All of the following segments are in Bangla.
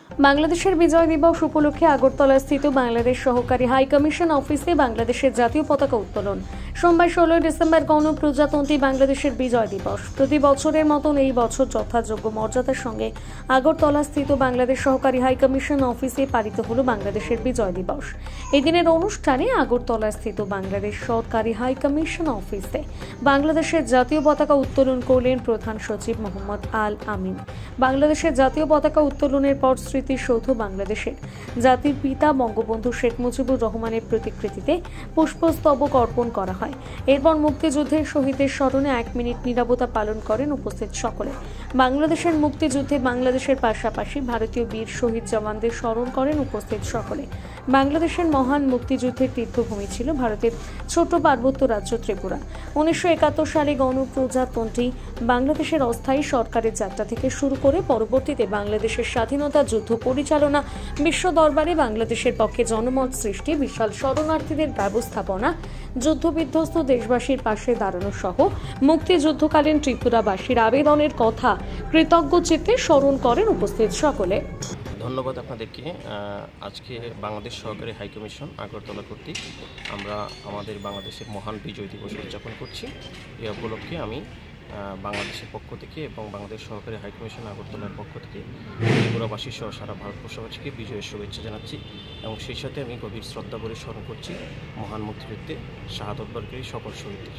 বাংলাদেশের বিজয় দিবস উপলক্ষে আগরতলাস্থিত বাংলাদেশ সহকারী হাই কমিশন অফিসে বাংলাদেশের জাতীয় পতাকা উত্তোলন। সোমবার 16 ডিসেম্বর গণপ্রজাতন্ত্রী বাংলাদেশের বিজয় দিবস। প্রতি বছরের মতন এই বছর যথাযোগ্য মর্যাদার সঙ্গে আগরতলাস্থিত বাংলাদেশ সহকারী হাই কমিশন অফিসে পালিত হল বাংলাদেশের বিজয় দিবস। এই দিনের অনুষ্ঠানে আগরতলাস্থিত বাংলাদেশ সরকারি হাই কমিশন অফিসে বাংলাদেশের জাতীয় পতাকা উত্তোলন করলেন প্রধান সচিব মোহাম্মদ আল আমিন। বাংলাদেশের জাতীয় পতাকা উত্তোলনের পর স্মৃতিসৌধ বাংলাদেশের জাতির পিতা বঙ্গবন্ধু শেখ মুজিবুর রহমানের প্রতিকৃতিতে পুষ্পস্তবক অর্পণ করা হয়। এরপর মুক্তিযুদ্ধের শহীদদের স্মরণে 1 মিনিট নীরবতা পালন করেন উপস্থিত সকলে। বাংলাদেশের মুক্তিযুদ্ধে বাংলাদেশের পাশাপাশি ভারতীয় বীর শহীদ জওয়ানদের স্মরণ করেন উপস্থিত সকলে। বাংলাদেশের মহান মুক্তিযুদ্ধের তীর্থভূমি ছিল ভারতের ছোট পার্বত্য রাজ্য ত্রিপুরা। 1971 সালে গণপ্রজাতন্ত্রী বাংলাদেশের অস্থায়ী সরকারের যাত্রা থেকে শুরু করে পরবর্তীতে বাংলাদেশের স্বাধীনতা যুদ্ধ পরিচালনা, বিশ্ব দরবারে বাংলাদেশের পক্ষে জনমত সৃষ্টি, বিশাল শরণার্থীদের ব্যবস্থাপনা, যুদ্ধবিধ্বস্ত দেশবাসীর পাশে দাঁড়ানো সহ মুক্তিযুদ্ধকালীন ত্রিপুরাবাসীর আবেদনের কথা কৃতজ্ঞ চিত্তে স্মরণ করেন উপস্থিত সকলে। ধন্যবাদ আপনাদেরকে। আজকে বাংলাদেশ সহকারী হাই কমিশন আগরতলা কর্তৃক আমরা আমাদের বাংলাদেশের মহান বিজয় দিবস উদযাপন করছি। এই উপলক্ষে আমি বাংলাদেশের পক্ষ থেকে এবং বাংলাদেশ সহকারী হাই কমিশন আগরতলার পক্ষ থেকে ত্রিপুরাবাসী সহ সারা ভারতবর্ষবাসীকে বিজয়ের শুভেচ্ছা জানাচ্ছি এবং সেই সাথে আমি গভীর শ্রদ্ধা ভরে স্মরণ করছি মহান মুক্তিযুদ্ধে শাহাদত বরণকারী সকল শহীদদের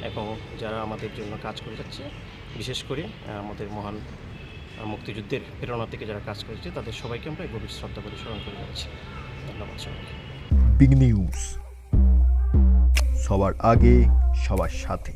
এবং যারা আমাদের জন্য কাজ করে যাচ্ছে, বিশেষ করে আমাদের মহান মুক্তিযুদ্ধের প্রেরণা থেকে যারা কাজ করেছে তাদের সবাইকে আমরা গভীর শ্রদ্ধা করে স্মরণ করে যাচ্ছি। ধন্যবাদ সবাইকে। বিগ নিউজ, সবার আগে সবার সাথে।